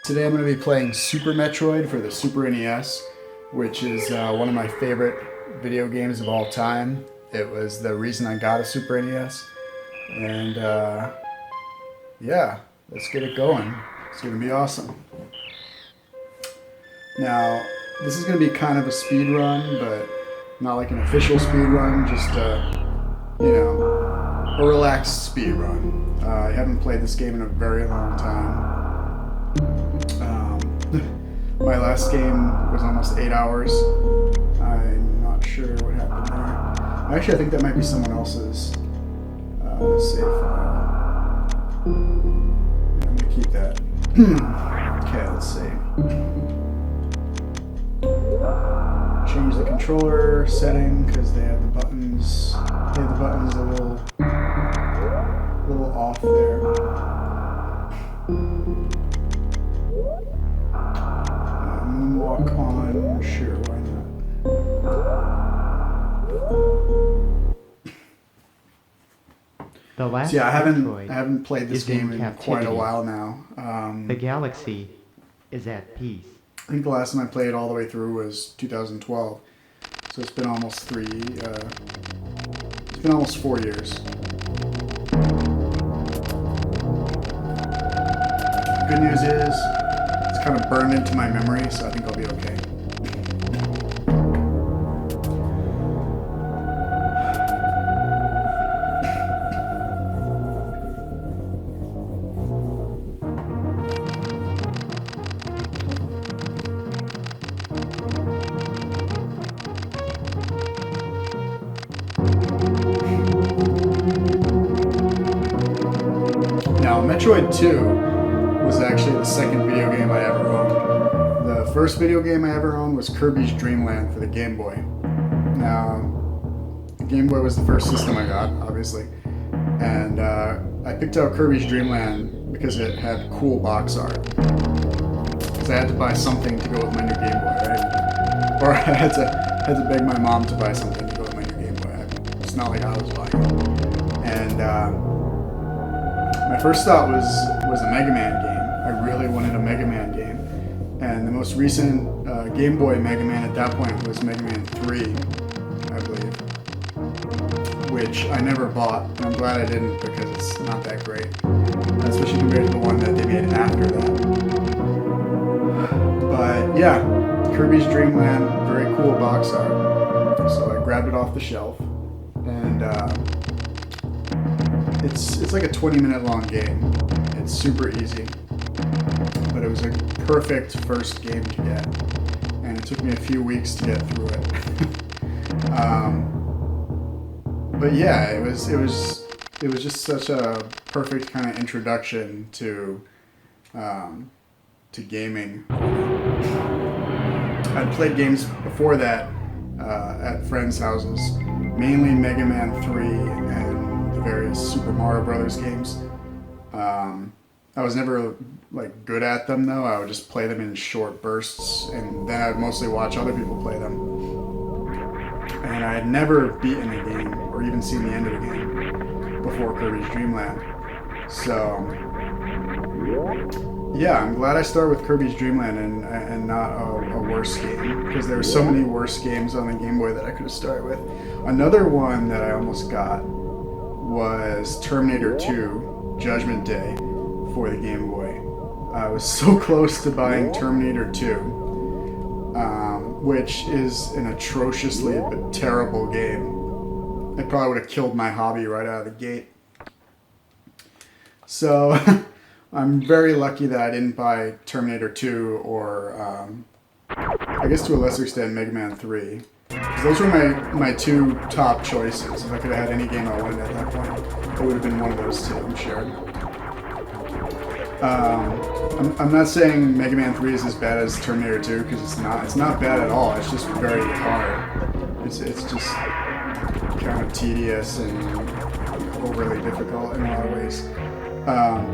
Today I'm going to be playing Super Metroid for the Super NES, which is one of my favorite video games of all time. It was the reason I got a Super NES. And yeah, let's get it going. It's going to be awesome. Now, this is going to be kind of a speed run, but not like an official speed run, just a relaxed speed run. I haven't played this game in a very long time. My last game was almost 8 hours. I'm not sure what happened there. Actually, I think that might be someone else's save file. I'm going to keep that. Okay, let's see. Change the controller setting because they have the buttons. They have the buttons a little off there. Moonwalk on, sure, why not? The last So yeah, I Metroid haven't played this is in game in quite a captivity. while now. The galaxy is at peace. I think the last time I played all the way through was 2012. So it's been almost it's been almost 4 years. Good news is, it's kind of burned into my memory, so I think I'll be okay. Now, Metroid 2 was actually the second video game I ever owned. The first video game I ever owned was Kirby's Dream Land for the Game Boy. Now, the Game Boy was the first system I got, obviously. And I picked out Kirby's Dream Land because it had cool box art. Because I had to buy something to go with my new Game Boy, right? Or I had to beg my mom to buy something to go with my new Game Boy. It's not like I was buying it. And my first thought was a Mega Man game. I really wanted a Mega Man game. And the most recent Game Boy Mega Man at that point was Mega Man 3, I believe. Which I never bought, and I'm glad I didn't because it's not that great. Especially compared to the one that they made after that. But yeah, Kirby's Dream Land, very cool box art. So I grabbed it off the shelf. And it's like a 20-minute long game. It's super easy, but it was a perfect first game to get, and it took me a few weeks to get through it. But yeah, it was just such a perfect kind of introduction to gaming. I'd played games before that at friends' houses, mainly Mega Man 3 and various Super Mario Brothers games. I was never like good at them though. I would just play them in short bursts, and then I would mostly watch other people play them. And I had never beaten a game or even seen the end of a game before Kirby's Dream Land. So yeah, I'm glad I started with Kirby's Dream Land and not a worse game, because there were so many worse games on the Game Boy that I could have started with. Another one that I almost got was Terminator 2 Judgment Day for the Game Boy. I was so close to buying Terminator 2, which is an atrociously but terrible game. It probably would have killed my hobby right out of the gate. So I'm very lucky that I didn't buy Terminator 2 or I guess to a lesser extent Mega Man 3. Those were my two top choices. If I could have had any game I wanted at that point, it would have been one of those two, I'm sure. I'm not saying Mega Man 3 is as bad as Terminator 2, because it's not. It's not bad at all. It's just very hard. It's just kind of tedious and overly difficult in a lot of ways.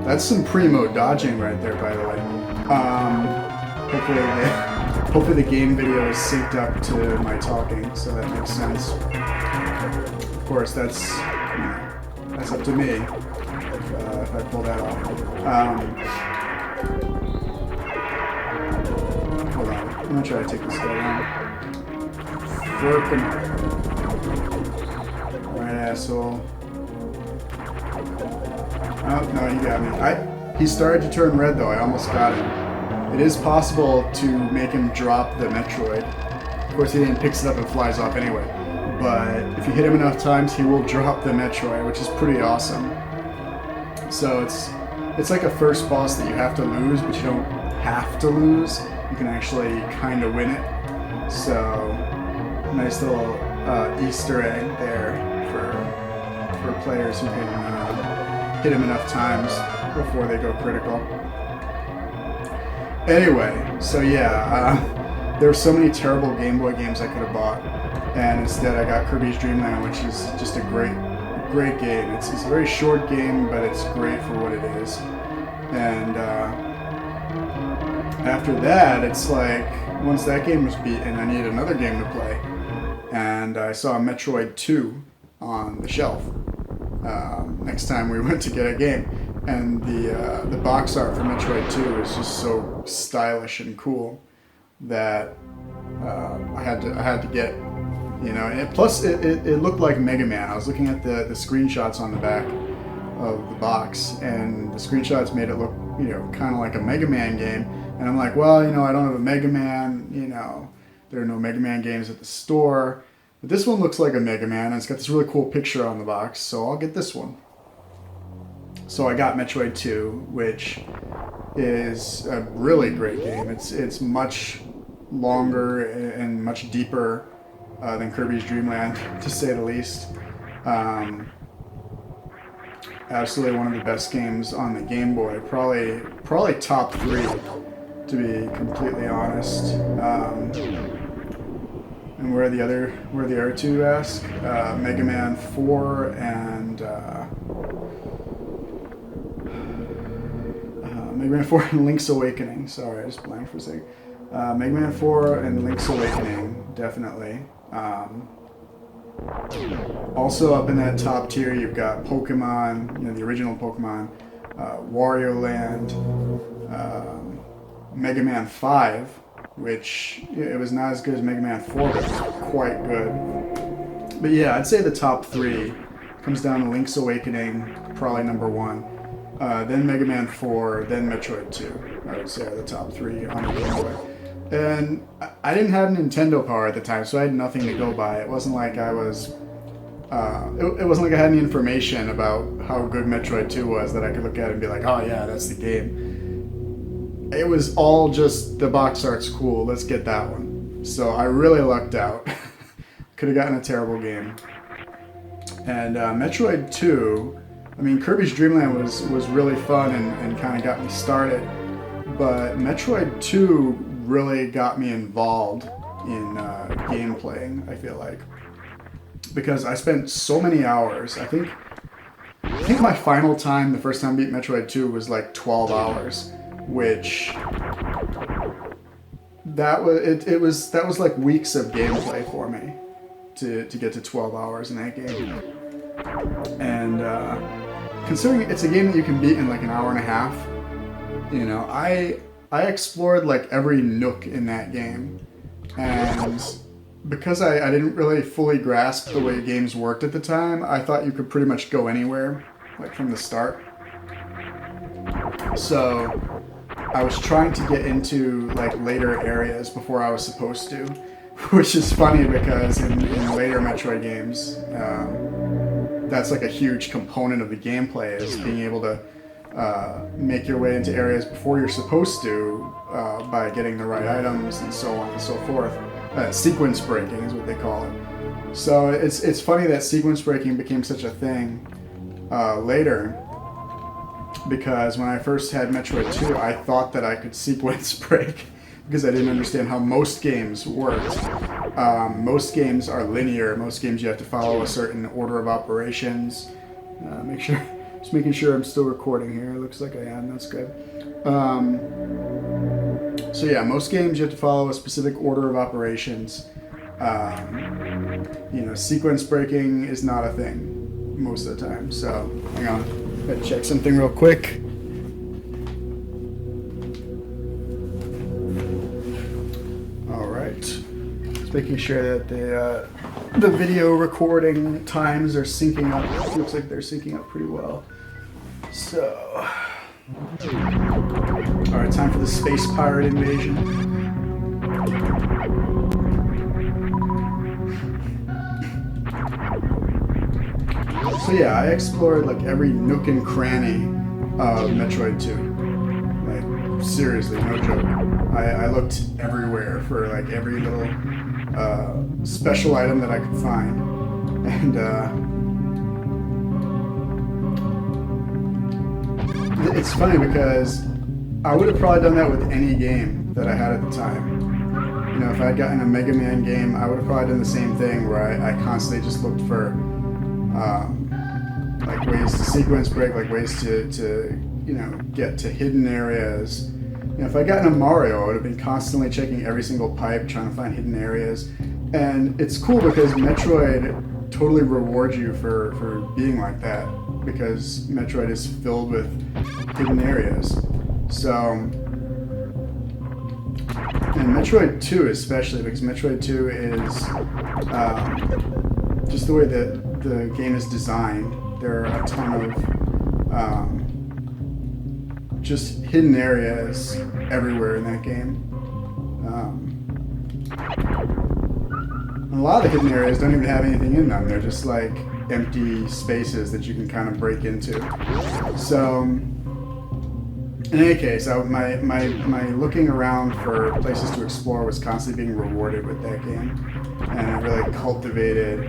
That's some primo dodging right there, by the way. Hopefully the game video is synced up to my talking, so that makes sense. Of course, that's up to me if I pull that off. Hold on. I'm gonna try to take this guy down. Frickin'. Right, asshole. Oh, no, he got me. He started to turn red, though. I almost got him. It is possible to make him drop the Metroid. Of course, he then picks it up and flies off anyway. But if you hit him enough times, he will drop the Metroid, which is pretty awesome. So it's like a first boss that you have to lose, but you don't have to lose. You can actually kind of win it. So, nice little Easter egg there for players who can hit him enough times before they go critical. Anyway, so yeah, there were so many terrible Game Boy games I could have bought, and instead I got Kirby's Dream Land, which is just a great game. It's a very short game, but it's great for what it is. And after that, it's like, once that game was beaten, I needed another game to play. And I saw Metroid 2 on the shelf next time we went to get a game. And the box art for Metroid 2 is just so stylish and cool that I had to get, you know. And plus, it looked like Mega Man. I was looking at the screenshots on the back of the box, and the screenshots made it look, you know, kind of like a Mega Man game. And I'm like, well, you know, I don't have a Mega Man. You know, there are no Mega Man games at the store. But this one looks like a Mega Man, and it's got this really cool picture on the box, so I'll get this one. So I got Metroid 2, which is a really great game. It's much longer and much deeper than Kirby's Dream Land, to say the least. Absolutely one of the best games on the Game Boy. Probably top 3, to be completely honest. And where are the other two, you ask? Mega Man 4 and Mega Man 4 and Link's Awakening. Sorry, I just blanked for a second. Mega Man 4 and Link's Awakening, definitely. Also up in that top tier, you've got Pokemon, you know, the original Pokemon, Wario Land, Mega Man 5, which, it was not as good as Mega Man 4, but it was quite good. But yeah, I'd say the top 3 comes down to Link's Awakening, probably number 1. Then Mega Man 4, then Metroid 2. I would say are the top 3 on the Game Boy. And I didn't have Nintendo Power at the time, so I had nothing to go by. It wasn't like I was... it wasn't like I had any information about how good Metroid 2 was that I could look at and be like, oh yeah, that's the game. It was all just, the box art's cool, let's get that one. So I really lucked out. Could have gotten a terrible game. And Metroid 2... I mean, Kirby's Dream Land was really fun and kind of got me started, but Metroid 2 really got me involved in game playing, I feel like. Because I spent so many hours. I think my final time, the first time I beat Metroid 2, was like 12 hours, which that was like weeks of gameplay for me to get to 12 hours in that game. And considering it's a game that you can beat in like an hour and a half, you know, I explored like every nook in that game, and because I didn't really fully grasp the way games worked at the time, I thought you could pretty much go anywhere, like from the start. So I was trying to get into like later areas before I was supposed to, which is funny because in later Metroid games, that's like a huge component of the gameplay, is being able to make your way into areas before you're supposed to by getting the right items and so on and so forth. Sequence breaking is what they call it. So it's funny that sequence breaking became such a thing later, because when I first had Metroid 2, I thought that I could sequence break because I didn't understand how most games worked. Most games are linear. Most games you have to follow a certain order of operations. Just making sure I'm still recording here. It looks like I am. That's good. So yeah, most games you have to follow a specific order of operations. You know, sequence breaking is not a thing most of the time. So hang on, gotta check something real quick. making sure that the video recording times are syncing up. Looks like they're syncing up pretty well. So, all right, time for the space pirate invasion. So yeah, I explored like every nook and cranny of Metroid 2. Like seriously, no joke. I looked everywhere for like every little special item that I could find, and it's funny because I would have probably done that with any game that I had at the time. You know, if I had gotten a Mega Man game, I would have probably done the same thing where I constantly just looked for like ways to sequence break, like ways to you know, get to hidden areas. You know, if I got in a Mario, I would have been constantly checking every single pipe, trying to find hidden areas. And it's cool because Metroid totally rewards you for being like that, because Metroid is filled with hidden areas. So, and Metroid 2 especially, because Metroid 2 is just the way that the game is designed. There are a ton of just hidden areas everywhere in that game. And a lot of the hidden areas don't even have anything in them. They're just like empty spaces that you can kind of break into. So, in any case, my looking around for places to explore was constantly being rewarded with that game. And it really cultivated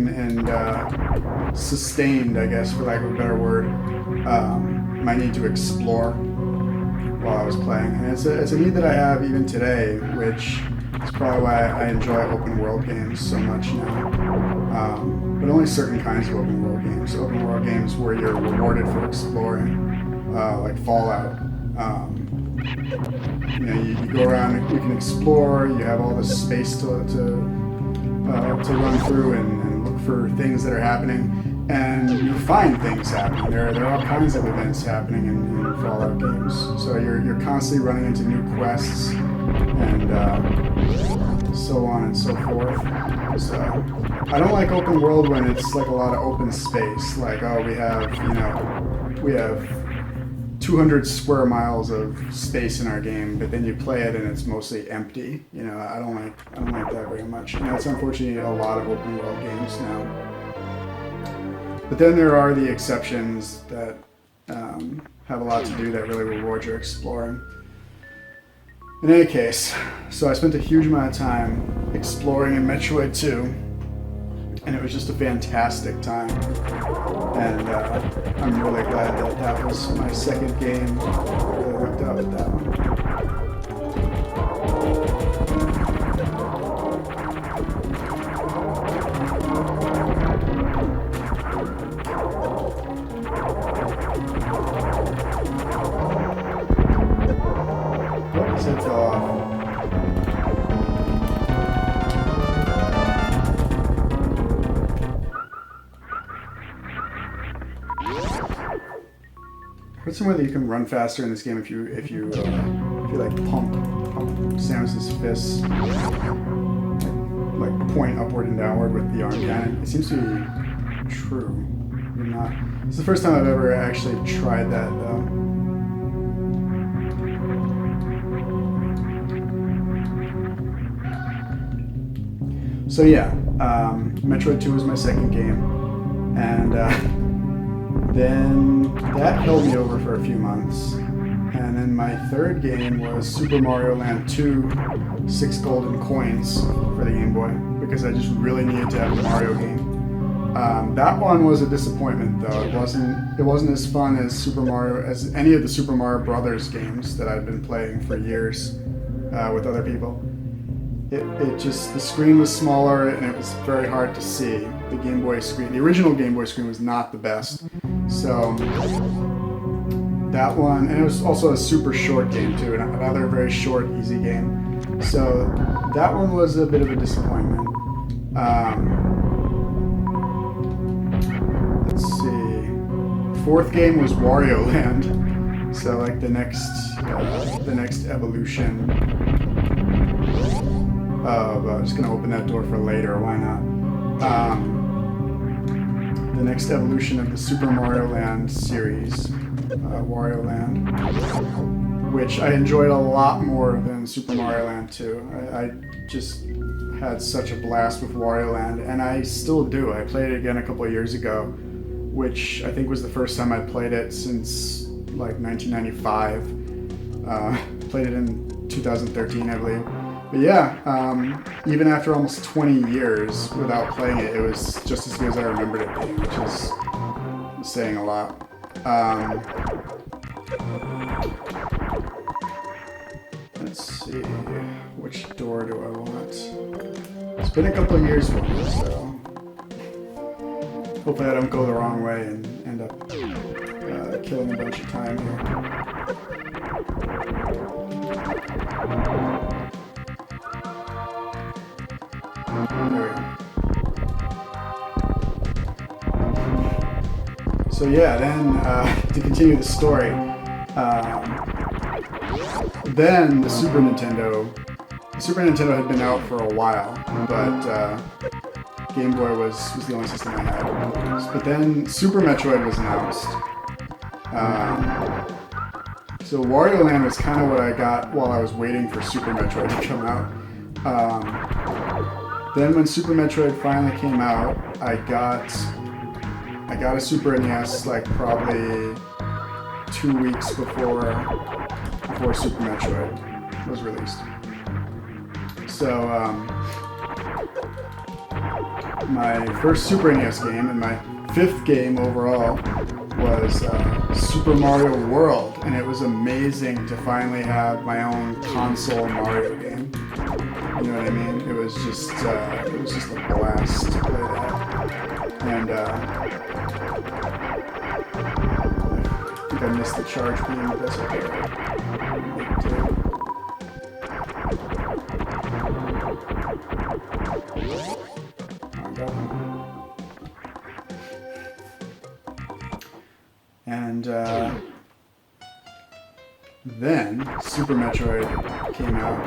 and sustained, I guess, for lack of a better word, my need to explore while I was playing. And it's a need that I have even today, which is probably why I enjoy open world games so much now. But only certain kinds of open world games. Open world games where you're rewarded for exploring, like Fallout. You know, you go around, you can explore, you have all this space to run through and look for things that are happening, and you find things happening. There are all kinds of events happening in Fallout games. So you're constantly running into new quests and so on and so forth. So I don't like open world when it's like a lot of open space. Like, oh, we have 200 square miles of space in our game, but then you play it and it's mostly empty. You know, I don't like that very much. And that's unfortunately a lot of open world games now. But then there are the exceptions that have a lot to do that really reward your exploring. In any case, so I spent a huge amount of time exploring in Metroid 2, and it was just a fantastic time. And I'm really glad that that was my second game. I really lucked out with that one. His head fell off. Heard somewhere that you can run faster in this game if you like pump Samus's fists, like point upward and downward with the arm cannon. It seems to be true. Maybe not. It's the first time I've ever actually tried that though. So yeah, Metroid 2 was my second game, and then that held me over for a few months. And then my third game was Super Mario Land 2, 6 golden coins for the Game Boy, because I just really needed to have a Mario game. That one was a disappointment though. It wasn't as fun as any of the Super Mario Brothers games that I'd been playing for years with other people. It just, the screen was smaller and it was very hard to see. The Game Boy screen, the original Game Boy screen was not the best. So that one, and it was also a super short game too, another very short, easy game. So that one was a bit of a disappointment. Let's see. Fourth game was Wario Land. So like the next evolution of I'm just gonna open that door for later. Why not? The next evolution of the Super Mario Land series, Wario Land, which I enjoyed a lot more than Super Mario Land 2. I just had such a blast with Wario Land, and I still do. I played it again a couple of years ago, which I think was the first time I played it since like 1995. Played it in 2013, I believe. But yeah, even after almost 20 years without playing it, it was just as good as I remembered it being, which is saying a lot. Let's see, which door do I want? It's been a couple of years for me, so hopefully I don't go the wrong way and end up killing a bunch of time here. So yeah, then to continue the story, then the Super Nintendo had been out for a while, but Game Boy was the only system I had. But then Super Metroid was announced. So Wario Land was kind of what I got while I was waiting for Super Metroid to come out. Then when Super Metroid finally came out, I got a Super NES like probably 2 weeks before Super Metroid was released. So my first Super NES game and my 5th game overall was Super Mario World, and it was amazing to finally have my own console Mario game. You know what I mean? It was just a blast to play that. And I think I missed the charge beam, but that's okay. And then Super Metroid came out,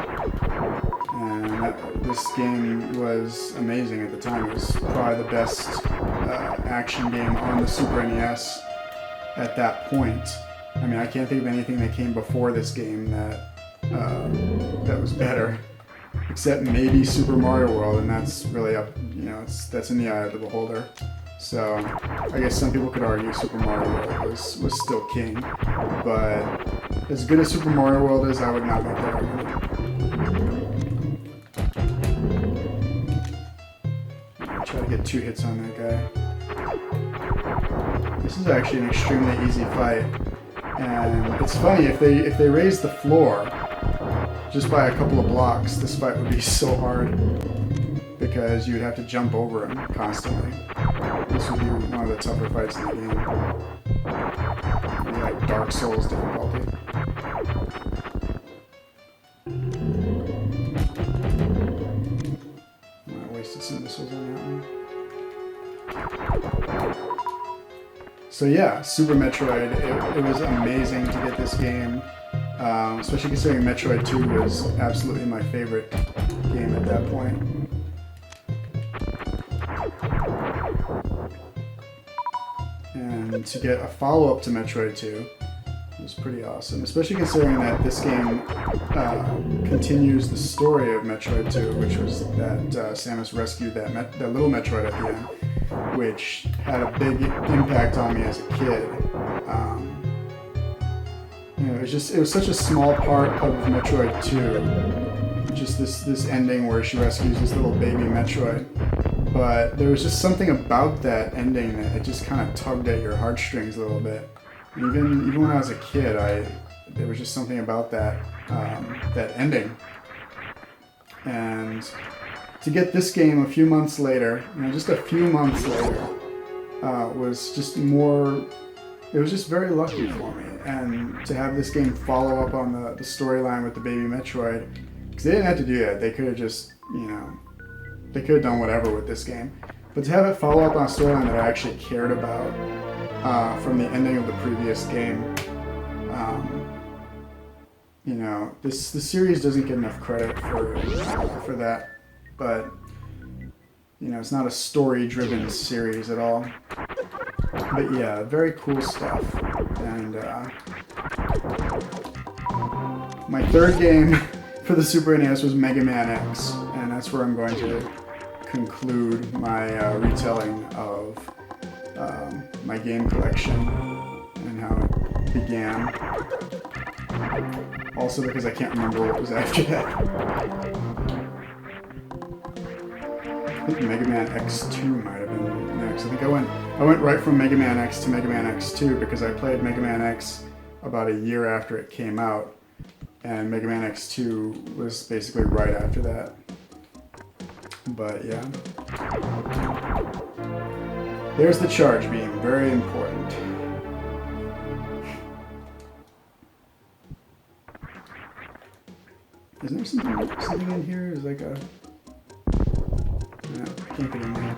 and this game was amazing at the time. It was probably the best action game on the Super NES at that point. I mean, I can't think of anything that came before this game that was better, except maybe Super Mario World, and that's really up, that's in the eye of the beholder. So I guess some people could argue Super Mario World was still king, but as good as Super Mario World is, I would not make that argument. Try to get 2 hits on that guy. This is actually an extremely easy fight, and it's funny, if they raise the floor just by a couple of blocks, this fight would be so hard because you would have to jump over him constantly. This would be one of the tougher fights in the game. Maybe like Dark Souls difficulty. I wasted some missiles on that one. So yeah, Super Metroid, it was amazing to get this game, especially considering Metroid 2 was absolutely my favorite game at that point. And to get a follow-up to Metroid 2 was pretty awesome, especially considering that this game continues the story of Metroid 2, which was that Samus rescued that little Metroid at the end, which had a big impact on me as a kid. It was such a small part of Metroid 2, just this ending where she rescues this little baby Metroid. But there was just something about that ending that it just kind of tugged at your heartstrings a little bit. Even when I was a kid, there was just something about that ending. And to get this game a few months later, just a few months later, was just more. It was just very lucky for me, and to have this game follow up on the storyline with the baby Metroid, because they didn't have to do that. They could have just they could have done whatever with this game. But to have it follow up on a storyline that I actually cared about from the ending of the previous game You know, the series doesn't get enough credit for that, but you know, it's not a story-driven series at all. But yeah, very cool stuff. And my third game for the Super NES was Mega Man X, and that's where I'm going to conclude my retelling of my game collection and how it began. Also because I can't remember what was after that. I think Mega Man X2 might have been next. I think I went right from Mega Man X to Mega Man X2 because I played Mega Man X about a year after it came out, and Mega Man X2 was basically right after that. But yeah. There's the charge beam, very important. Isn't there something in here? Is like a... No, can't get in there.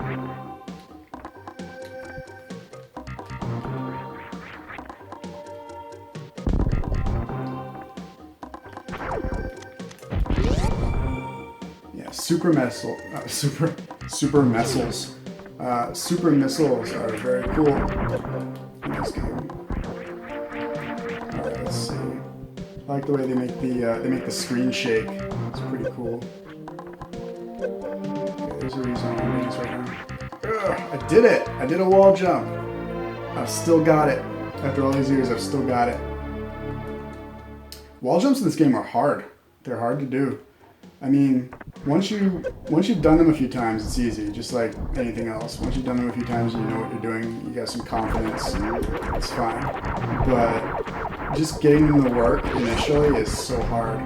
Yeah, super missiles. Super missiles are very cool in this game. Alright, let's see. I like the way they make the screen shake. It's pretty cool. Okay, there's a reason I'm doing this right now. Ugh, I did it! I did a wall jump. I've still got it. After all these years, I've still got it. Wall jumps in this game are hard. They're hard to do. I mean, once you've done them a few times, it's easy, just like anything else. Once you've done them a few times and you know what you're doing, you got some confidence, it's fine. But just getting them to work initially is so hard.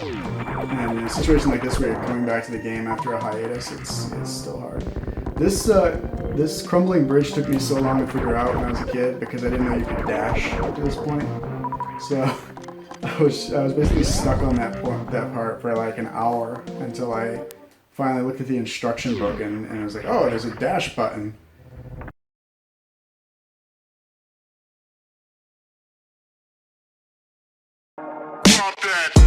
And in a situation like this where you're coming back to the game after a hiatus, it's still hard. This crumbling bridge took me so long to figure out when I was a kid because I didn't know you could dash to this point. So I was basically stuck on that part for like an hour until I finally looked at the instruction book and I was like, oh, there's a dash button. Stop that.